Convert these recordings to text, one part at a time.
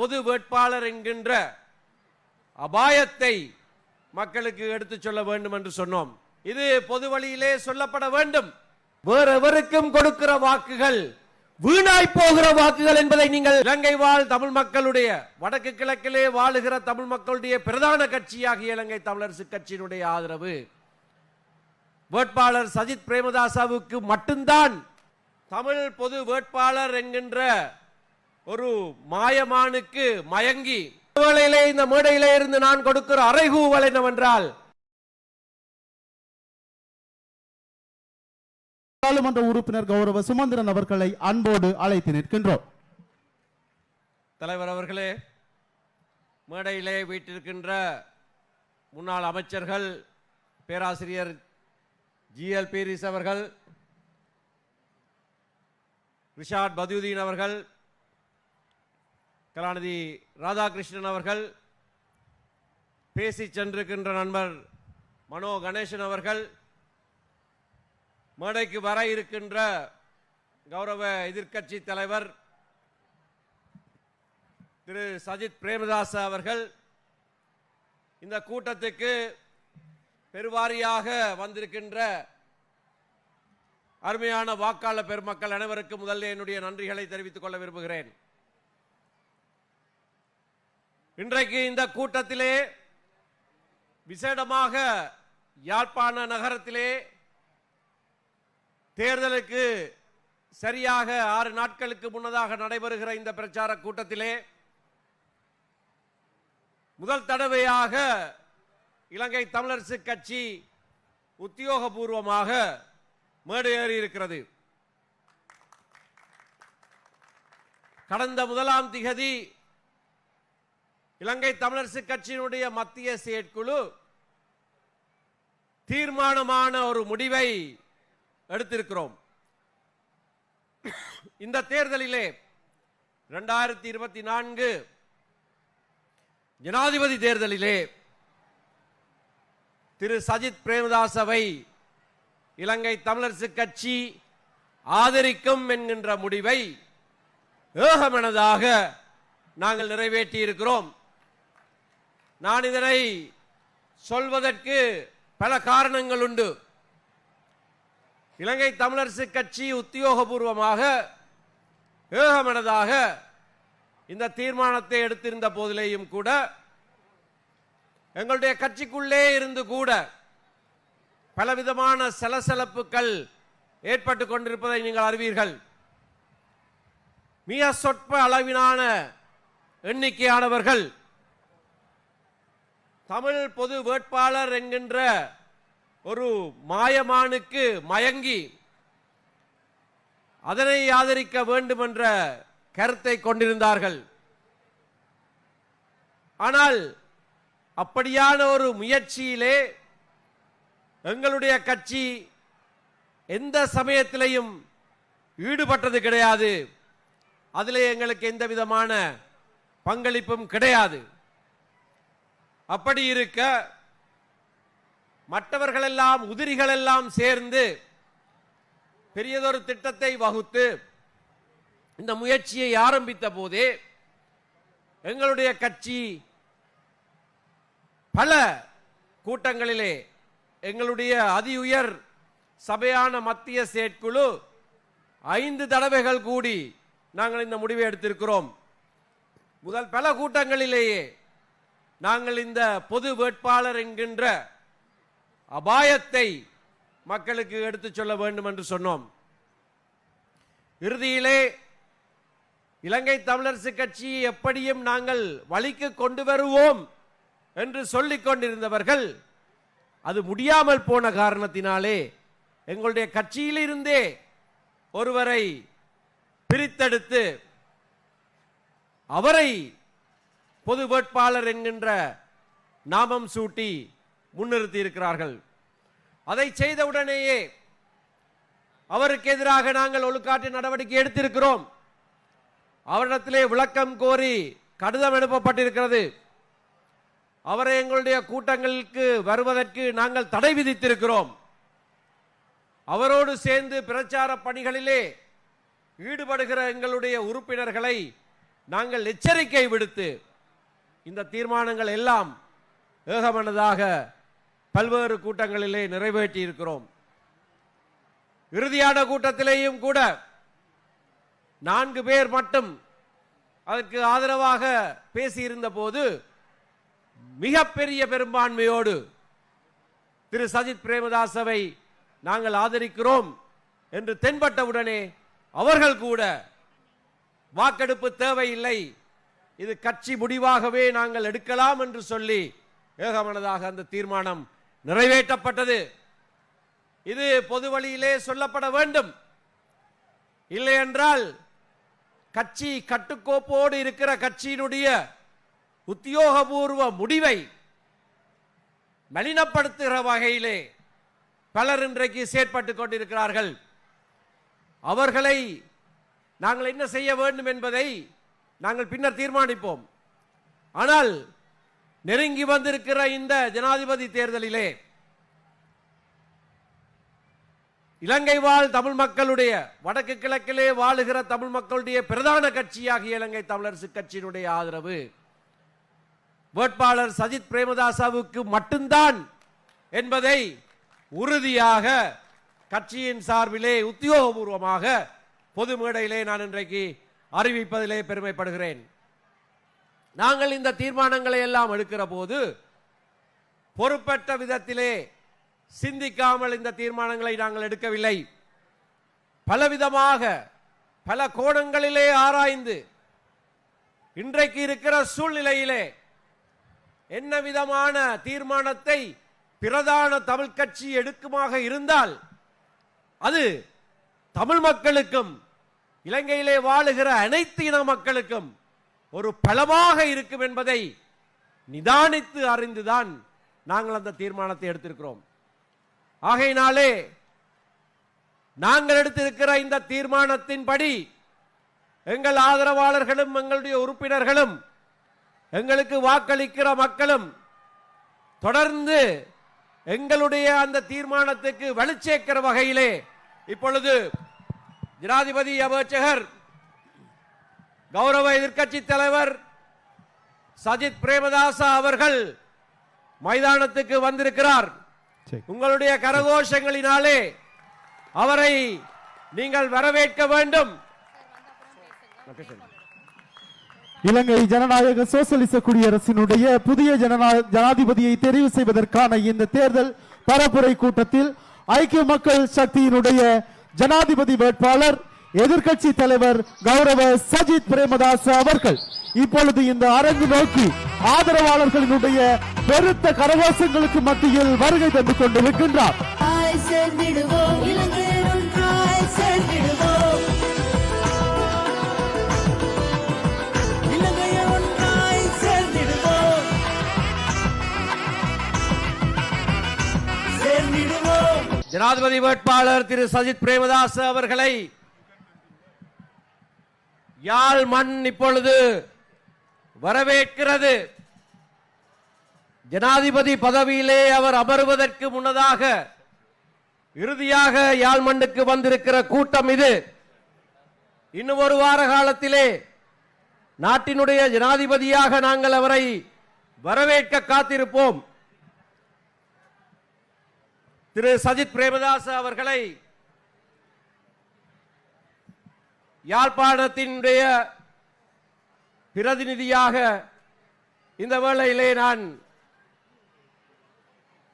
பொது வேட்பாளர் என்கின்ற அபாயத்தை மக்களுக்கு எடுத்துச் சொல்ல வேண்டும் என்று சொன்னோம். இது பொது வழியிலே சொல்லப்பட வேண்டும். வேறெவருக்கும் கொடுக்கிற வாக்குகள் வீணாய் போகிற வாக்குகள் என்பதை நீங்கள் இலங்கை வாழ் தமிழ் மக்களுடைய வடக்கு கிழக்கிலே வாழுகிற தமிழ் மக்களுடைய பிரதான கட்சியாகிய இலங்கை தமிழரசு கட்சியினுடைய ஆதரவு வேட்பாளர் சஜித் பிரேமதாசவுக்கு மட்டும்தான். தமிழ் பொது வேட்பாளர் என்கின்ற ஒரு மாயமானுக்கு மயங்கி இந்த மேடையிலே இருந்து நான் கொடுக்கிற அறைகூவல் என்னவென்றால், பாராளுமன்ற உறுப்பினர் கௌரவ சுமந்திரன் அவர்களை அன்போடு அழைத்து நிற்கின்றோம். தலைவர் அவர்களே, மேடையிலே வீட்டிருக்கின்ற முன்னாள் அமைச்சர்கள் பேராசிரியர் GL பீரிஸ் அவர்கள், ரிஷாட் பத்யுதீன் அவர்கள், கலாநிதி ராதாகிருஷ்ணன் அவர்கள், பேசி சென்றிருக்கின்ற நண்பர் மனோ கணேசன் அவர்கள், மேடைக்கு வர இருக்கின்ற கௌரவ எதிர்க்கட்சி தலைவர் திரு சஜித் பிரேமதாச அவர்கள், இந்த கூட்டத்துக்கு பெருவாரியாக வந்திருக்கின்ற அருமையான வாக்காளர் பெருமக்கள் அனைவருக்கும் முதல்ல என்னுடைய நன்றிகளை தெரிவித்துக் கொள்ள விரும்புகிறேன். இன்றைக்கு இந்த கூட்டத்திலே விசேடமாக யாழ்ப்பாண நகரத்திலே தேர்தலுக்கு சரியாக 6 நாட்களுக்கு முன்னதாக நடைபெறுகிற இந்த பிரச்சார கூட்டத்திலே முதல் தடவையாக இலங்கை தமிழரசு கட்சி உத்தியோகபூர்வமாக மேடையேறி இருக்கிறது. கடந்த 1ஆம் திகதி இலங்கை தமிழரசு கட்சியினுடைய மத்திய செயற்குழு தீர்மானமான ஒரு முடிவை எடுத்திருக்கிறோம். இந்த தேர்தலிலே 2024 ஜனாதிபதி தேர்தலிலே திரு சஜித் பிரேமதாசவை இலங்கை தமிழரசு கட்சி ஆதரிக்கும் என்கின்ற முடிவை ஏகமனதாக நாங்கள் நிறைவேற்றி இருக்கிறோம். நான் இதனை சொல்வதற்கு பல காரணங்கள் உண்டு. இலங்கை தமிழரசு கட்சி உத்தியோகபூர்வமாக ஏகமனதாக இந்த தீர்மானத்தை எடுத்திருந்த போதிலேயும் கூட எங்களுடைய கட்சிக்குள்ளே இருந்து கூட பலவிதமான சலசலப்புகள் ஏற்பட்டுக் கொண்டிருப்பதை நீங்கள் அறிவீர்கள். மிக சொற்ப அளவிலான எண்ணிக்கையானவர்கள் தமிழ் பொது வேட்பாளர் என்கின்ற ஒரு மாயமானுக்கு மயங்கி அதனை ஆதரிக்க வேண்டும் என்ற கருத்தை கொண்டிருந்தார்கள். ஆனால் அப்படியான ஒரு முயற்சியிலே எங்களுடைய கட்சி எந்த சமயத்திலையும் ஈடுபட்டது கிடையாது. அதிலே எங்களுக்கு எந்த விதமான பங்களிப்பும் கிடையாது. அப்படி இருக்க மற்றவர்களெல்லாம் உதிரிகள் எல்லாம் சேர்ந்து பெரியதொரு திட்டத்தை வகுத்து இந்த முயற்சியை ஆரம்பித்த போதே எங்களுடைய கட்சி பல கூட்டங்களிலே எங்களுடைய அதி உயர் சபையான மத்திய செயற்குழு 5 தடவைகள் கூடி நாங்கள் இந்த முடிவை எடுத்திருக்கிறோம். முதல் பல கூட்டங்களிலேயே நாங்கள் இந்த பொது வேட்பாளர் என்கின்ற அபாயத்தை மக்களுக்கு எடுத்துச் சொல்ல வேண்டும் என்று சொன்னோம். இறுதியிலே இலங்கை தமிழரசு கட்சியை எப்படியும் நாங்கள் வழிக்கு கொண்டு வருவோம் என்று சொல்லிக் கொண்டிருந்தவர்கள் அது முடியாமல் போன காரணத்தினாலே எங்களுடைய கட்சியிலிருந்தே ஒருவரை பிரித்தெடுத்து அவரை பொது வேட்பாளர் என்கின்ற நாமம் சூட்டி முன்னிறுத்தி இருக்கிறார்கள். அதை செய்தவுடனேயே அவருக்கு எதிராக நாங்கள் ஒழுக்காற்று நடவடிக்கை எடுத்திருக்கிறோம். அவரிடத்திலே விளக்கம் கோரி கடிதம் எழுப்பப்பட்டிருக்கிறது. அவரை எங்களுடைய கூட்டங்களுக்கு வருவதற்கு நாங்கள் தடை விதித்திருக்கிறோம். அவரோடு சேர்ந்து பிரச்சார பணிகளிலே ஈடுபடுகிற எங்களுடைய உறுப்பினர்களை நாங்கள் எச்சரிக்கை விடுத்து இந்த தீர்மானங்கள் எல்லாம் ஏகமனதாக பல்வேறு கூட்டங்களிலே நிறைவேற்றி இருக்கிறோம். இறுதியான கூட்டத்திலேயும் கூட 4 பேர் மட்டும் அதற்கு ஆதரவாக பேசியிருந்த போது மிகப்பெரிய பெரும்பான்மையோடு திரு சஜித் பிரேமதாசவை நாங்கள் ஆதரிக்கிறோம் என்று தென்பட்டவுடனே அவர்கள் கூட வாக்கெடுப்பு தேவையில்லை, இது கட்சி முடிவாகவே நாங்கள் எடுக்கலாம் என்று சொல்லி ஏகமனதாக அந்த தீர்மானம் நிறைவேற்றப்பட்டது. இது பொது வழியிலே சொல்லப்பட வேண்டும். இல்லை என்றால் கட்சி கட்டுக்கோப்போடு இருக்கிற கட்சியினுடைய உத்தியோகபூர்வ முடிவை மலினப்படுத்துகிற வகையிலே பலர் இன்றைக்கு செயற்பட்டுக் கொண்டிருக்கிறார்கள். அவர்களை நாங்கள் என்ன செய்ய வேண்டும் என்பதை நாங்கள் பின்னர் தீர்மானிப்போம். ஆனால் நெருங்கி வந்திருக்கிற இந்த ஜனாதிபதி தேர்தலிலே இலங்கை வாழ் தமிழ் மக்களுடைய வடக்கு கிழக்கிலே வாழுகிற தமிழ் மக்களுடைய பிரதான கட்சியாகிய இலங்கை தமிழரசு கட்சியினுடைய ஆதரவு வேட்பாளர் சஜித் பிரேமதாசவுக்கு மட்டும்தான் என்பதை உறுதியாக கட்சியின் சார்பிலே உத்தியோகபூர்வமாக பொது மேடையிலே நான் இன்றைக்கு அறிவிப்பதிலே பெருமைப்படுகிறேன். நாங்கள் இந்த தீர்மானங்களை எல்லாம் எடுக்கிற போது பொறுப்பற்ற விதத்திலே சிந்திக்காமல் இந்த தீர்மானங்களை நாங்கள் எடுக்கவில்லை. பலவிதமாக பல கோணங்களிலே ஆராய்ந்து இன்றைக்கு இருக்கிற சூழ்நிலையிலே என்ன விதமான தீர்மானத்தை பிரதான தமிழ் கட்சி எடுக்குமாக இருந்தால் அது தமிழ் மக்களுக்கும் இலங்கையிலே வாழுகிற அனைத்து இன மக்களுக்கும் ஒரு பலமாக இருக்கும் என்பதை நிதானித்து அறிந்துதான் நாங்கள் அந்த தீர்மானத்தை எடுத்திருக்கிறோம். ஆகையினாலே நாங்கள் எடுத்திருக்கிற இந்த தீர்மானத்தின்படி எங்கள் ஆதரவாளர்களும் எங்களுடைய உறுப்பினர்களும் எங்களுக்கு வாக்களிக்கிற மக்களும் தொடர்ந்து எங்களுடைய அந்த தீர்மானத்துக்கு வலுச்சேர்க்கிற வகையிலே இப்பொழுது ஜனாதிபதி அபேட்சகர் கௌரவ எதிர்க்கட்சி தலைவர் சஜித் பிரேமதாச அவர்கள் மைதானத்துக்கு வந்திருக்கிறார். உங்களுடைய கரகோஷங்களினாலே அவரை நீங்கள் வரவேற்க வேண்டும். இலங்கை ஜனநாயக சோசலிச குடியரசினுடைய புதிய ஜனாதிபதியை தெரிவு செய்வதற்கான இந்த தேர்தல் பரப்புரை கூட்டத்தில் ஐக்கிய மக்கள் சக்தியினுடைய ஜனாதிபதி வேட்பாளர் எதிர்க்கட்சி தலைவர் கௌரவ சஜித் பிரேமதாச அவர்கள் இப்பொழுது இந்த அரங்கு நோக்கி ஆதரவாளர்களினுடைய பெருத்த கரகோஷங்களுக்கு மத்தியில் வருகை தந்து கொண்டிருக்கின்றார். ஜனாதிபதி வேட்பாளர் திரு சஜித் பிரேமதாச அவர்களை யாழ் மண் இப்பொழுது வரவேற்கிறது. ஜனாதிபதி பதவியிலே அவர் அமர்வதற்கு முன்னதாக இறுதியாக யாழ் மண்ணுக்கு வந்திருக்கிற கூட்டம் இது. இன்னும் ஒரு வார காலத்திலே நாட்டினுடைய ஜனாதிபதியாக நாங்கள் அவரை வரவேற்க காத்திருப்போம். திரு சஜித் பிரேமதாச அவர்களை யாழ்ப்பாணத்தினுடைய பிரதிநிதியாக இந்த வேளையிலே நான்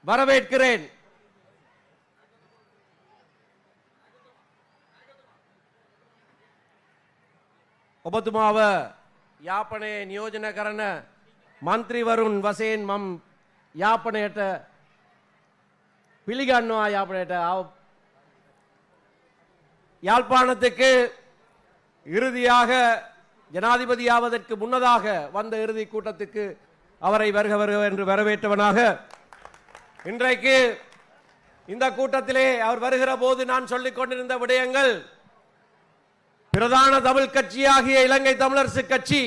வரவேற்கிறேன். ඔබතුමාව යාපනයේ නියෝජන කරන මන්ත්‍රීවරුන් වශයෙන් මම යාපනයට පිළිගන්නවා. යාපනයට யாழ்ப்பாணத்துக்கு இறுதியாக ஜனாதிபதி ஆவதற்கு முன்னதாக வந்த இறுதி கூட்டத்துக்கு அவரை வருக வருக என்று வரவேற்றவனாக இன்றைக்கு இந்த கூட்டத்திலே அவர் வருகிற போது நான் சொல்லிக் கொண்டிருந்த விடயங்கள் பிரதான தமிழ் கட்சியாகிய இலங்கை தமிழரசு கட்சி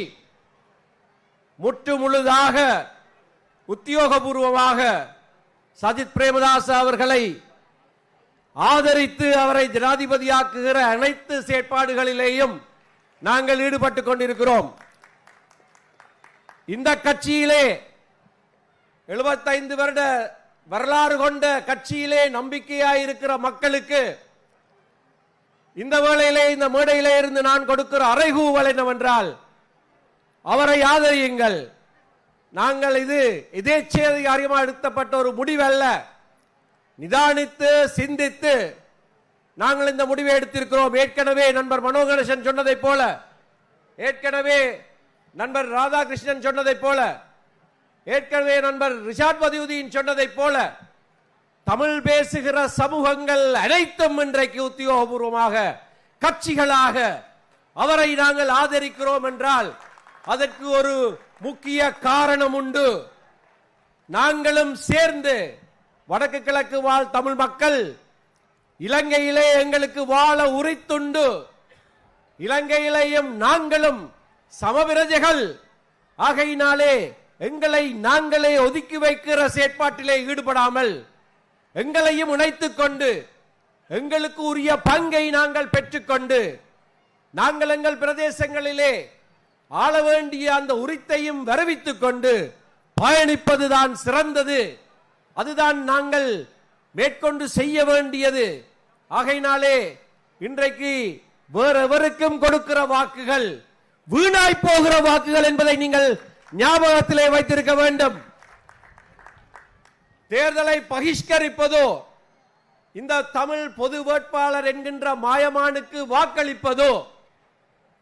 முற்று முழுதாக உத்தியோகபூர்வமாக சஜித் பிரேமதாச அவர்களை ஆதரித்து அவரை ஜனாதிபதியாக்குகிற அனைத்து செயற்பாடுகளிலேயும் நாங்கள் ஈடுபட்டுக் கொண்டிருக்கிறோம். இந்த கட்சியிலே 75 வருட வரலாறு கொண்ட கட்சியிலே நம்பிக்கையாயிருக்கிற மக்களுக்கு இந்த வேளையிலே இந்த மேடையிலே இருந்து நான் கொடுக்கிற அறைகூவல் என்னவென்றால், அவரை ஆதரியுங்கள். நாங்கள் இது எதேச்சதிகாரமாக எடுத்தப்பட்ட ஒரு முடிவல்ல. நிதானித்து சிந்தித்து நாங்கள் இந்த முடிவை எடுத்திருக்கிறோம். ஏற்கனவே நண்பர் மனோ கணேசன் சொன்னதை போல, ஏற்கனவே நண்பர் ராதாகிருஷ்ணன் சொன்னதை போல, ஏற்கனவே நண்பர் ரிஷாட் பதியுதீன் சொன்னதை போல, தமிழ் பேசுகிற சமூகங்கள் அனைத்தும் இன்றைக்கு உத்தியோகபூர்வமாக கட்சிகளாக அவரை நாங்கள் ஆதரிக்கிறோம் என்றால் அதற்கு ஒரு முக்கிய காரணம் உண்டு. நாங்களும் சேர்ந்து வடக்கு கிழக்கு வாழ் தமிழ் மக்கள் இலங்கையிலே எங்களுக்கு வாழ உரித்துண்டு. இலங்கையிலேயும் நாங்களும் சமபிரஜைகள் ஆகையினாலே எங்களை நாங்களே ஒதுக்கி வைக்கிற செயற்பாட்டிலே ஈடுபடாமல் எங்களையும் இணைத்துக் கொண்டு எங்களுக்கு உரிய பங்கை நாங்கள் பெற்றுக்கொண்டு நாங்கள் எங்கள் பிரதேசங்களிலே ஆள வேண்டிய அந்த உரித்தையும் வரவித்துக் கொண்டு பயணிப்பதுதான் சிறந்தது. அதுதான் நாங்கள் மேற்கொண்டு செய்ய வேண்டியது. ஆகையினாலே இன்றைக்கு வேறெவருக்கும் கொடுக்கிற வாக்குகள் வீணாய் போகிற வாக்குகள் என்பதை நீங்கள் ஞாபகத்திலே வைத்திருக்க வேண்டும். தேர்தலை பகிஷ்கரிப்பதோ, இந்த தமிழ் பொது வேட்பாளர் என்கின்ற மாயமானுக்கு வாக்களிப்பதோ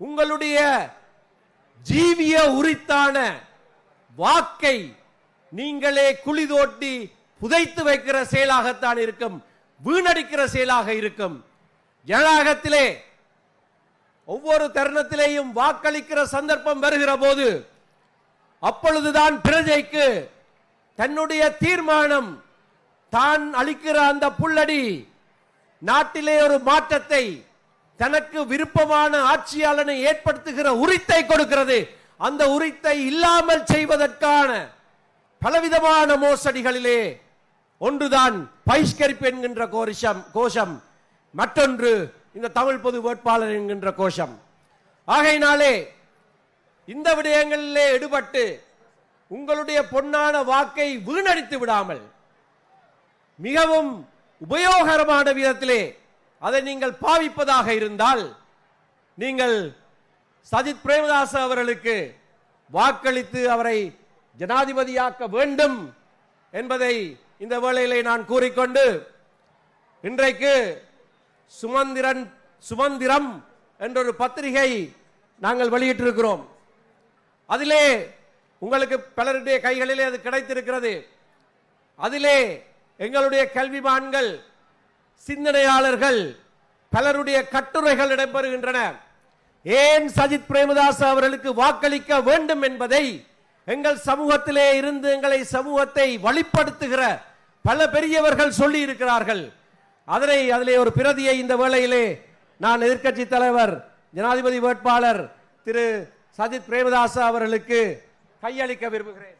உங்களுடைய ஜீவிய உரித்தான வாக்கை நீங்களே குழி தோண்டி புதைத்து வைக்கிற செயலாகத்தான் இருக்கும், வீணடிக்கிற செயலாக இருக்கும். ஜனநாயகத்திலே ஒவ்வொரு தருணத்திலேயும் வாக்களிக்கிற சந்தர்ப்பம் வருகிற போது அப்பொழுதுதான் பிரஜைக்கு தன்னுடைய தீர்மானம், தான் அளிக்கிற அந்த புல்லடி நாட்டிலே ஒரு மாற்றத்தை, தனக்கு விருப்பமான ஆட்சியாளனை ஏற்படுத்துகிற உரித்தை கொடுக்கிறது. அந்த உரித்தை இல்லாமல் செய்வதற்கான பலவிதமான மோசடிகளிலே ஒன்றுதான் பகிஷ்கரிப்பு என்கின்ற கோஷம், மற்றொன்று இந்த தமிழ் பொது வேட்பாளர் என்கின்ற கோஷம். ஆகையினாலே இந்த விடயங்களிலே ஈடுபட்டு உங்களுடைய பொன்னான வாக்கை வீணடித்து விடாமல் மிகவும் உபயோகரமான விதத்திலே அதை நீங்கள் பாவிப்பதாக இருந்தால் நீங்கள் சஜித் பிரேமதாச அவர்களுக்கு வாக்களித்து அவரை ஜனாதிபதியாக்க வேண்டும் என்பதை இந்த வேளையிலே நான் கூறிக்கொண்டு, இன்றைக்கு சுமந்திரம் என்றொரு பத்திரிகை நாங்கள் வெளியிட்டிருக்கிறோம். அதிலே உங்களுக்கு பலருடைய கைகளிலே அது கிடைத்திருக்கிறது. அதிலே எங்களுடைய கல்விமான்கள், சிந்தனையாளர்கள் பலருடைய கட்டுரைகள் இடம்பெறுகின்றன. ஏன் சஜித் பிரேமதாஸ் அவர்களுக்கு வாக்களிக்க வேண்டும் என்பதை எங்கள் சமூகத்திலே இருந்து எங்களை சமூகத்தை வழிப்படுத்துகிற பல பெரியவர்கள் சொல்லி இருக்கிறார்கள். அதிலே ஒரு பிரதியை இந்த வேளையிலே நான் எதிர்க்கட்சி தலைவர் ஜனாதிபதி வேட்பாளர் திரு சஜித் பிரேமதாஸ் அவர்களுக்கு கையளிக்க விரும்புகிறேன்.